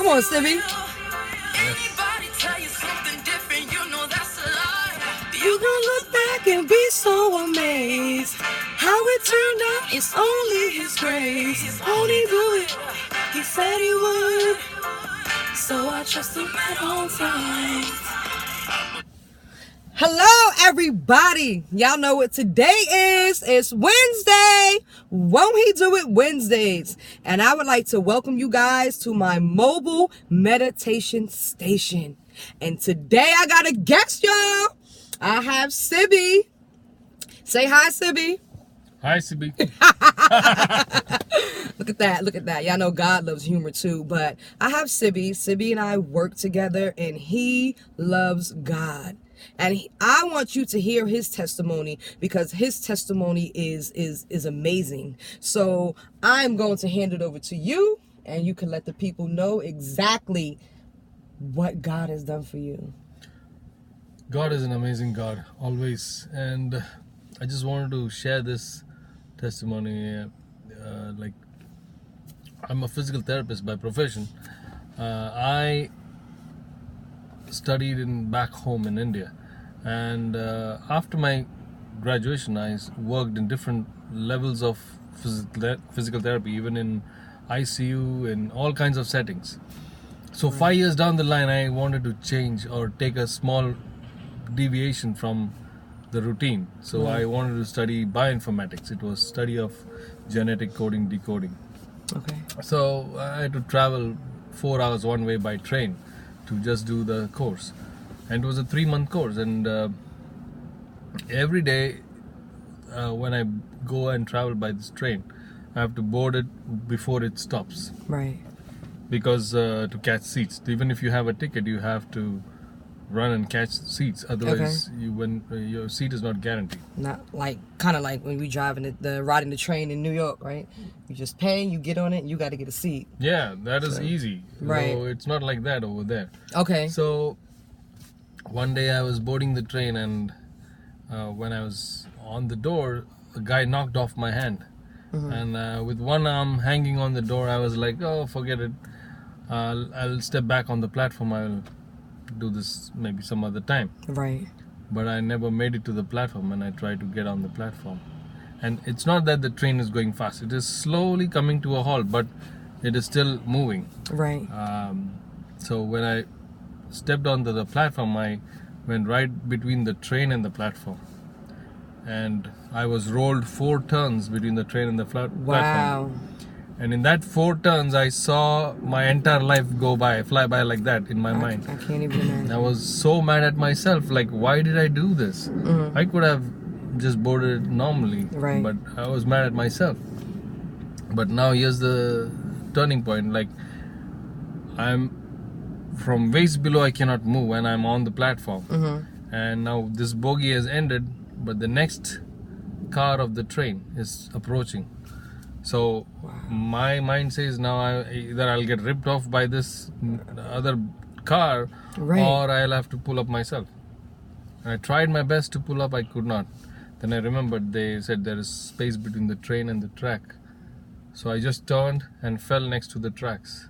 Come on, Sibby. Anybody tell you something different, you know that's a lie. You gonna look back and be so amazed. How it turned out, it's only His grace. Won't He do it? He said He would. So I trust Him at all times. Hello, everybody. Y'all know what today is. It's Wednesday. Won't He do it Wednesdays? And I would like to welcome you guys to my mobile meditation station. And today I got a guest, y'all. I have Sibby. Say hi, Sibby. Hi, Sibby. Look at that. Look at that. Y'all know God loves humor too. But I have Sibby. Sibby and I work together, and he loves God. And I want you to hear his testimony because his testimony is amazing. So I'm going to hand it over to you, and you can let the people know exactly what God has done for you. God is an amazing God, always. And I just wanted to share this testimony. Like, I'm a physical therapist by profession. I studied back home in India, and after my graduation I worked in different levels of physical therapy, even in ICU, in all kinds of settings. So 5 years down the line I wanted to change or take a small deviation from the routine. So I wanted to study bioinformatics. It was study of genetic coding, decoding. Okay. So I had to travel 4 hours one way by train to just do the course, and it was a 3-month course. And every day when I go and travel by this train, I have to board it before it stops, Right. because to catch seats, even if you have a ticket, you have to run and catch seats. Otherwise, your seat is not guaranteed. Not like, kind of like when we driving riding the train in New York, right? You just pay, you get on it, and you got to get a seat. Yeah, that is easy. Right. So it's not like that over there. Okay. So one day I was boarding the train, and when I was on the door, a guy knocked off my hand. And with one arm hanging on the door, I was like, oh, forget it. I'll step back on the platform. I'll do this maybe some other time. Right. But I never made it to the platform, and I tried to get on the platform. And it's not that the train is going fast. It is slowly coming to a halt, but it is still moving. Right. So when I stepped onto the platform, I went right between the train and the platform. And I was rolled 4 turns between the train and the platform. Wow. And in that 4 turns, I saw my entire life fly by like that in my mind. I can't even imagine. I was so mad at myself, like, why did I do this? I could have just boarded normally, Right. but I was mad at myself. But now here's the turning point. Like, I'm from waist below, I cannot move, and I'm on the platform. And now this bogie has ended, but the next car of the train is approaching. So my mind says now either I'll get ripped off by this other car, Right. or I'll have to pull up myself. And I tried my best to pull up, I could not. Then I remembered they said there is space between the train and the track. So I just turned and fell next to the tracks.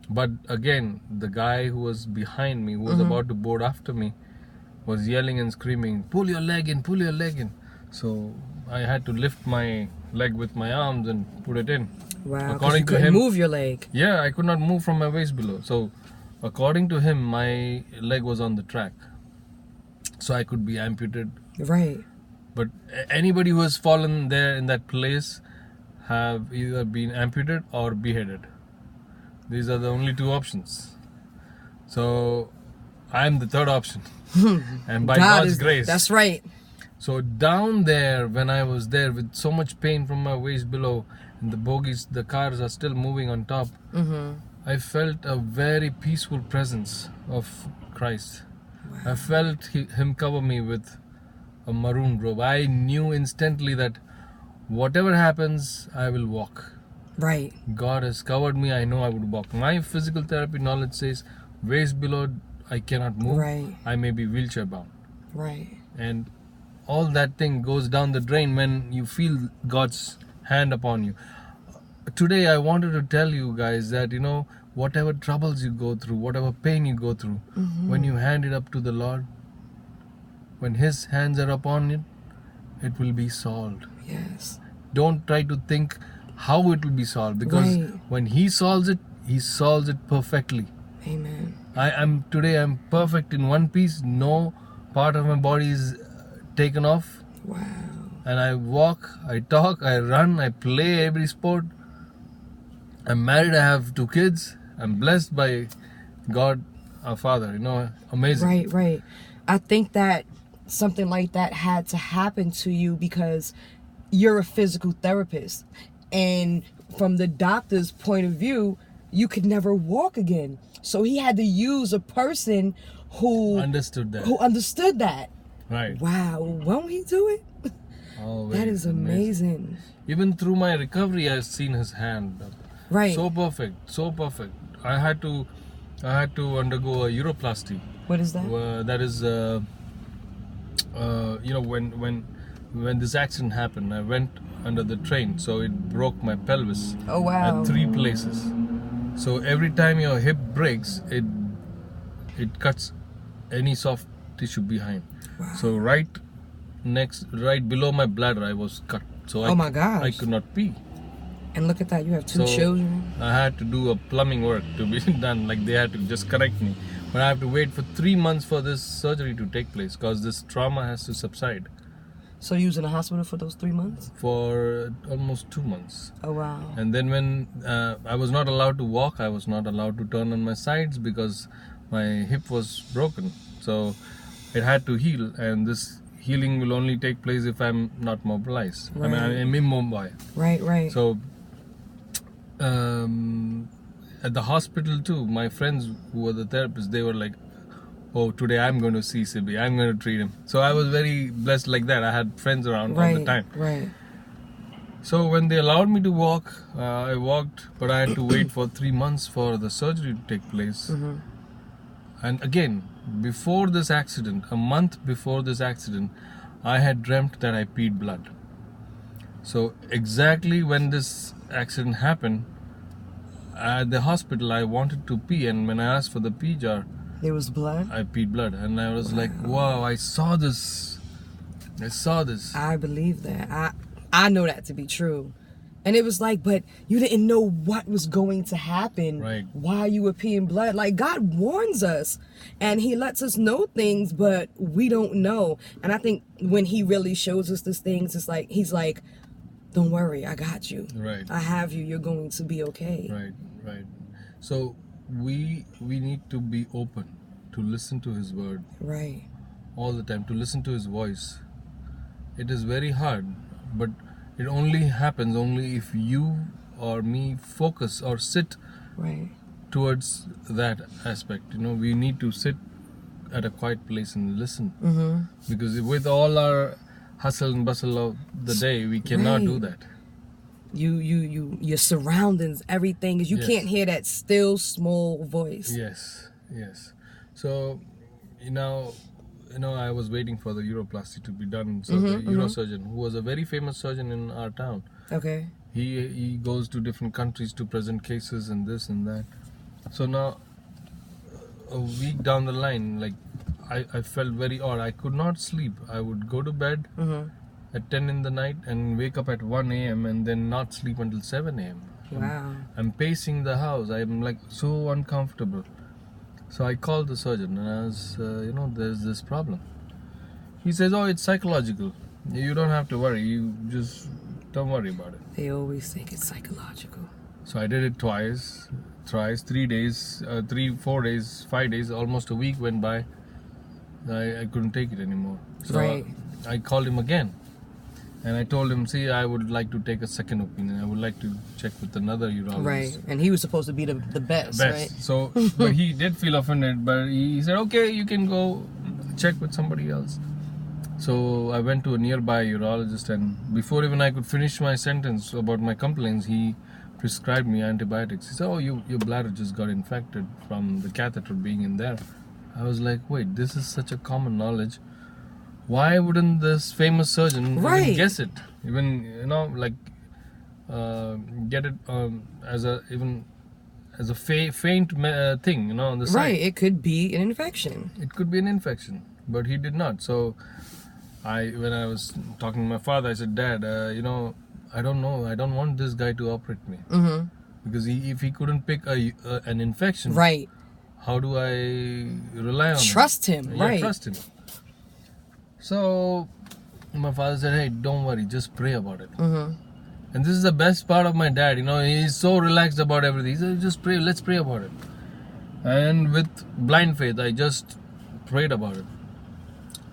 But again, the guy who was behind me, who was about to board after me, was yelling and screaming, pull your leg in, pull your leg in. So I had to lift my leg with my arms and put it in. Wow. 'Cause According you to couldn't him, move your leg. yeah, I could not move from my waist below. So according to him, my leg was on the track, so I could be amputated. Right. But anybody who has fallen there in that place have either been amputated or beheaded. These are the only 2 options. So I'm the 3rd option. And by God's grace. That's right. So down there, when I was there with so much pain from my waist below, and the bogies, the cars are still moving on top, I felt a very peaceful presence of Christ. I felt Him cover me with a maroon robe. I knew instantly that whatever happens, I will walk. Right. God has covered me, I know I would walk. My physical therapy knowledge says waist below, I cannot move. Right. I may be wheelchair bound. Right. And all that thing goes down the drain when you feel God's hand upon you. Today I wanted to tell you guys that, whatever troubles you go through, whatever pain you go through, when you hand it up to the Lord, when His hands are upon it, it will be solved. Yes. Don't try to think how it will be solved, because Right. when He solves it perfectly. Amen. I'm perfect in one piece. No part of my body is taken off, Wow. and I walk, I talk, I run, I play every sport. I'm married. I have 2 kids. I'm blessed by God, our Father. Amazing. Right, right. I think that something like that had to happen to you because you're a physical therapist. And from the doctor's point of view, you could never walk again. So he had to use a person who Understood that. understood that. Right. Wow. Won't he do it? Oh, That is amazing. Even through my recovery, I've seen His hand. Right. So perfect. So perfect. I had to undergo a uroplasty. What is that? That is, when this accident happened, I went under the train, so it broke my pelvis Oh, wow. at 3 places. So every time your hip breaks, it cuts any soft tissue behind. Wow. So right below my bladder, I was cut. So Oh, my gosh. I could not pee. And look at that. You have 2 So children. I had to do a plumbing work to be done. Like, they had to just correct me. But I have to wait for 3 months for this surgery to take place, because this trauma has to subside So you was in the hospital for those 3 months? for almost 2 months. Oh, wow. And then when I was not allowed to walk, I was not allowed to turn on my sides because my hip was broken. So it had to heal, and this healing will only take place if I'm not mobilized. I mean, Right. I'm immobile. Right, right. So at the hospital too, my friends who were the therapists, they were like, oh, today I'm going to see Sibi, I'm going to treat him. So I was very blessed like that. I had friends around all the time. Right. So when they allowed me to walk, I walked, but I had to wait for 3 months for the surgery to take place. Mm-hmm. And again, before this accident, a month before this accident, I had dreamt that I peed blood. So exactly when this accident happened, at the hospital, I wanted to pee, and when I asked for the pee jar, There was blood? I peed blood, and I was like, wow, I saw this. I believe that. I know that to be true. And it was like, but you didn't know what was going to happen Right. while you were peeing blood. Like, God warns us and He lets us know things, but we don't know. And I think when He really shows us these things, it's like, He's like, don't worry, I got you. Right. I have you. You're going to be okay. Right. So we need to be open to listen to His word Right. all the time, to listen to His voice. It is very hard, but it only happens only if you or me focus or sit Right. towards that aspect. We need to sit at a quiet place and listen. Mm-hmm. Because with all our hustle and bustle of the day, we cannot do Right. that. Your surroundings, everything is, you Yes. can't hear that still small voice. Yes. So, I was waiting for the uroplasty to be done. So the neurosurgeon, who was a very famous surgeon in our town, Okay. he goes to different countries to present cases and this and that. So now, a week down the line, like, I felt very odd. I could not sleep. I would go to bed Mm-hmm. at 10 in the night and wake up at 1 a.m. and then not sleep until 7 a.m. Wow. I'm pacing the house. I'm like so uncomfortable. So I called the surgeon and I was, there's this problem. He says, oh, it's psychological. You don't have to worry. You just don't worry about it. They always think it's psychological. So I did it twice, 3 days, 4 days, 5 days, almost a week went by. I couldn't take it anymore. So Right. I called him again. And I told him, see, I would like to take a second opinion. I would like to check with another urologist. Right. And he was supposed to be the best, right? So, but he did feel offended. But he said, okay, you can go check with somebody else. So I went to a nearby urologist, and before even I could finish my sentence about my complaints, he prescribed me antibiotics. He said, oh, your bladder just got infected from the catheter being in there. I was like, wait, this is such a common knowledge. Why wouldn't this famous surgeon Right. even guess it? Even, get it as a, even as a faint thing, on the side. Right. It could be an infection. It could be an infection, but he did not. So when I was talking to my father, I said, Dad, I don't know. I don't want this guy to operate me. Mm-hmm. Because if he couldn't pick an infection, Right. how do I rely on Trust him. Yeah, Right. trust him. So my father said, hey, don't worry, just pray about it. Mm-hmm. And this is the best part of my dad, he's so relaxed about everything. He said, just pray, let's pray about it. And with blind faith, I just prayed about it.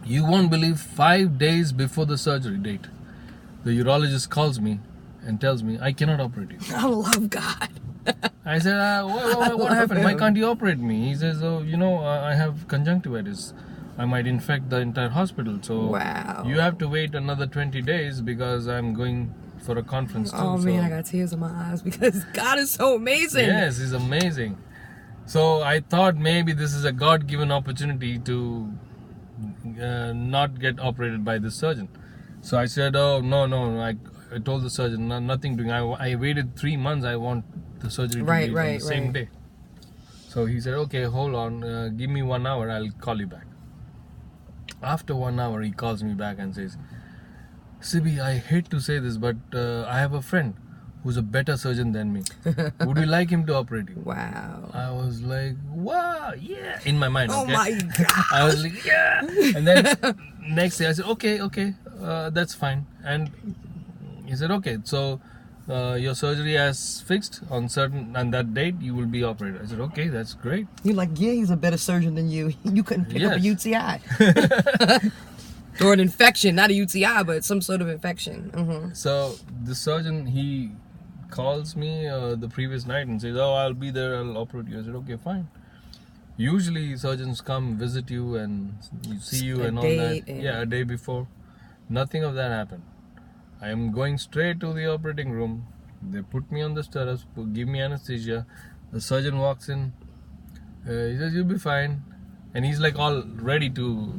You won't believe, 5 days before the surgery date, the urologist calls me and tells me, I cannot operate you. I love God. I said, what happened? Why can't you operate me? He says, I have conjunctivitis. I might infect the entire hospital. So Wow. you have to wait another 20 days because I'm going for a conference too. Oh so. man, I got tears in my eyes because God is so amazing. Yes, he's amazing. So I thought maybe this is a God-given opportunity to not get operated by the surgeon. So I said, oh, no. I told the surgeon, nothing doing. I waited 3 months. I want the surgery to be on the same day. So he said, okay, hold on. Give me 1 hour. I'll call you back. After 1 hour, he calls me back and says, Sibi, I hate to say this, but I have a friend who's a better surgeon than me. Would you like him to operate you? Wow. I was like, wow, yeah. In my mind, Oh okay? my God. I was like, yeah. And then next day I said, okay, that's fine. And he said, okay, so your surgery has fixed on that date, you will be operated. I said, okay, that's great. You're like, yeah, he's a better surgeon than you. You couldn't pick up a Yes. UTI. Or an infection, not a UTI, but some sort of infection. Mm-hmm. So the surgeon, he calls me the previous night and says, oh, I'll be there, I'll operate you. I said, okay, fine. Usually surgeons come visit you and see you A and all that. date and- Yeah, a day before. Nothing of that happened. I am going straight to the operating room. They put me on the stirrups, give me anesthesia. The surgeon walks in. He says, you'll be fine. And he's like all ready to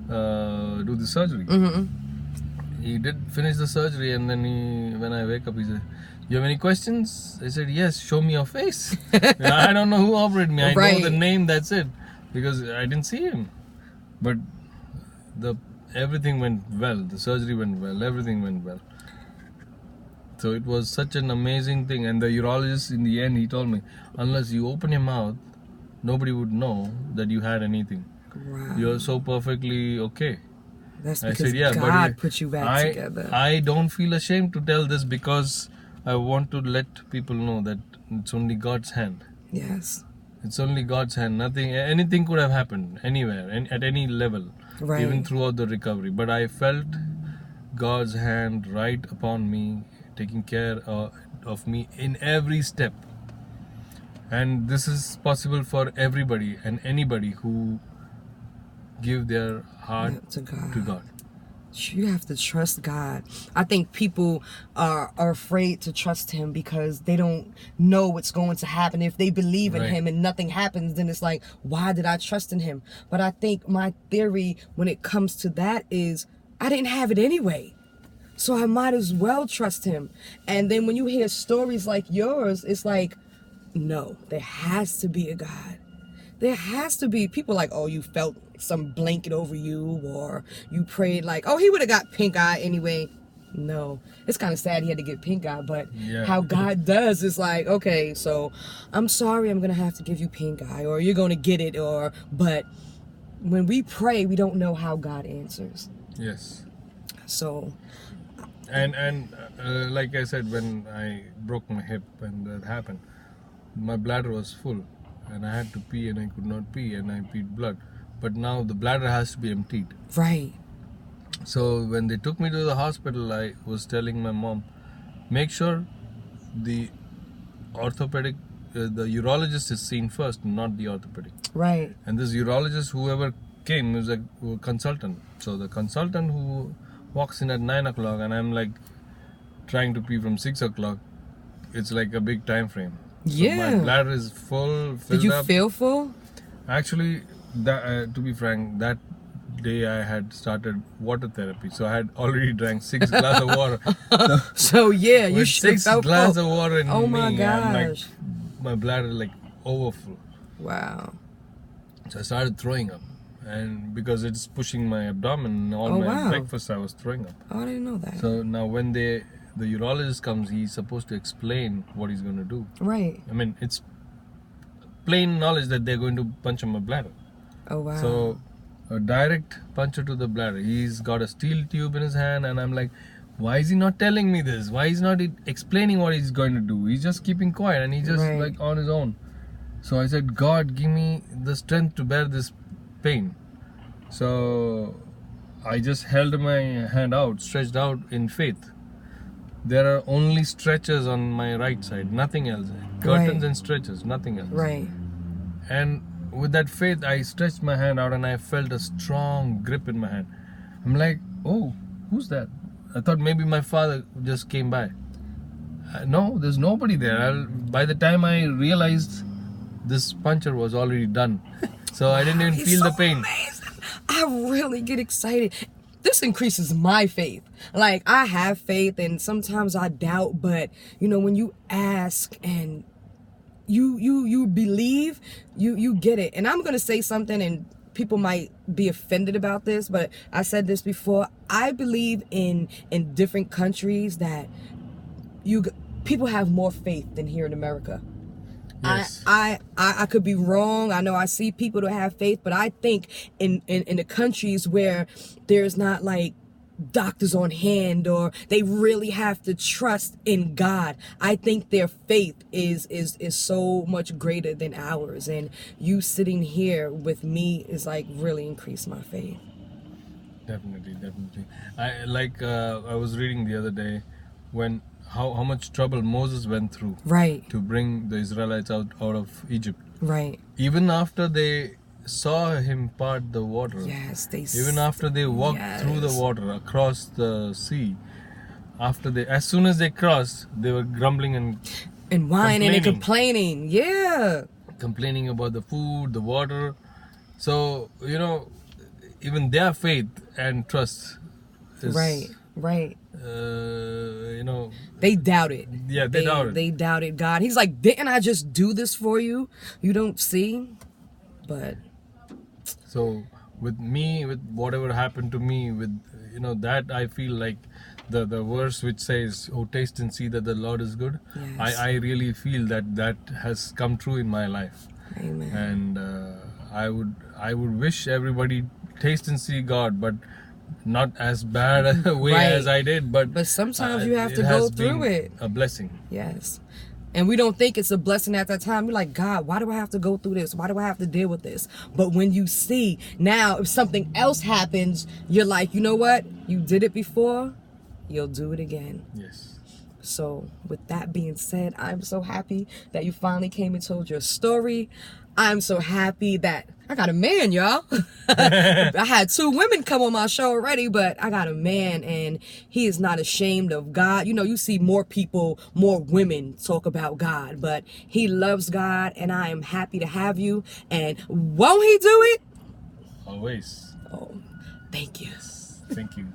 do the surgery. Mm-hmm. He did finish the surgery, and then when I wake up, he said, you have any questions? I said, yes, show me your face. I don't know who operated me. I know the name, that's it. Because I didn't see him. But everything went well. The surgery went well. Everything went well. So it was such an amazing thing. And the urologist, in the end, he told me, unless you open your mouth, nobody would know that you had anything. Wow. You're so perfectly okay. That's I because said, yeah, God put you back together. I don't feel ashamed to tell this because I want to let people know that it's only God's hand. Yes. It's only God's hand. Anything could have happened anywhere, at any level, Right. even throughout the recovery. But I felt God's hand right upon me, taking care of me in every step. And this is possible for everybody and anybody who give their heart To God. to God. You have to trust God. I think people are afraid to trust him because they don't know what's going to happen. If they believe in Right. him and nothing happens, then it's like, why did I trust in him? But I think my theory when it comes to that is I didn't have it anyway. So I might as well trust him. And then when you hear stories like yours, it's like, no, there has to be a God. There has to be people like, oh, you felt some blanket over you, or you prayed like, oh, he would have got pink eye anyway. No, it's kind of sad he had to get pink eye, but Yeah. how God does is like, okay, so I'm sorry, I'm gonna have to give you pink eye, or you're gonna get it, but when we pray, we don't know how God answers. Yes. So And like I said, when I broke my hip and that happened, my bladder was full and I had to pee and I could not pee and I peed blood. But now the bladder has to be emptied. right, So when they took me to the hospital, I was telling my mom, make sure the orthopedic, the urologist is seen first, not the orthopedic. right, And this urologist, whoever came, was a consultant. So the consultant who walks in at 9 o'clock and I'm like trying to pee from 6 o'clock, it's like a big time frame. So Yeah. my bladder is full, filled Did you up. feel full? Actually, to be frank, that day I had started water therapy. So I had already drank 6 glasses of water. So yeah, you With should have 6 felt glasses full. of water in Oh my me, I'm like, gosh. my bladder like overfull. Wow. So I started throwing up, and because it's pushing my abdomen, all Oh, my wow. breakfast I was throwing up. Oh, I didn't know that. So now when the urologist comes, he's supposed to explain what he's going to do. Right. I mean, it's plain knowledge that they're going to puncture my bladder. Oh, wow. So a direct puncture to the bladder. He's got a steel tube in his hand, and I'm like, why is he not telling me this? Why is he not explaining what he's going to do? He's just keeping quiet, and he's just Right. like on his own. So I said, God, give me the strength to bear this pain. So I just held my hand out, stretched out in faith. There are only stretchers on my right side, nothing else. Curtains Right. and stretchers, nothing else. Right. And with that faith, I stretched my hand out and I felt a strong grip in my hand. I'm like, oh, who's that? I thought maybe my father just came by. No, there's nobody there. By the time I realized, this puncture was already done. So I didn't even He's feel so the pain. amazing. I really get excited. This increases my faith. Like, I have faith and sometimes I doubt, but you know, when you ask and you believe, you get it. And I'm gonna say something, and people might be offended about this, but I said this before. I believe in different countries that people have more faith than here in America. Yes. I could be wrong. I know I see people that have faith, but I think in the countries where there's not like doctors on hand, or they really have to trust in God, I think their faith is so much greater than ours. And you sitting here with me is like really increased my faith. Definitely. I was reading the other day when how much trouble Moses went through Right, to bring the Israelites out of Egypt. right. Even after they saw him part the water, Yes, even after they walked through the Yes. water across the sea, as soon as they crossed, they were grumbling and whining and complaining. Yeah. complaining about the food, the water. So even their faith and trust is Right. uh, They doubted. Yeah, they doubted. They doubted God. He's like, didn't I just do this for you? You don't see? But So with me, with whatever happened to me, with that, I feel like the verse which says, "Oh, taste and see that the Lord is good." Yes. I really feel that has come true in my life, amen. and I would wish everybody taste and see God, but not as bad a way Right. as I did. But sometimes you have it to go has through been it. a blessing. Yes. And we don't think it's a blessing at that time. We're like, God, why do I have to go through this? Why do I have to deal with this? But when you see now, if something else happens, you're like, you know what? You did it before, you'll do it again. Yes. So with that being said, I'm so happy that you finally came and told your story. I'm so happy that I got a man, y'all. I had 2 women come on my show already, but I got a man, and he is not ashamed of God. You see more people, more women talk about God, but he loves God, and I am happy to have you. And won't he do it? Always. Oh, thank you. Thank you.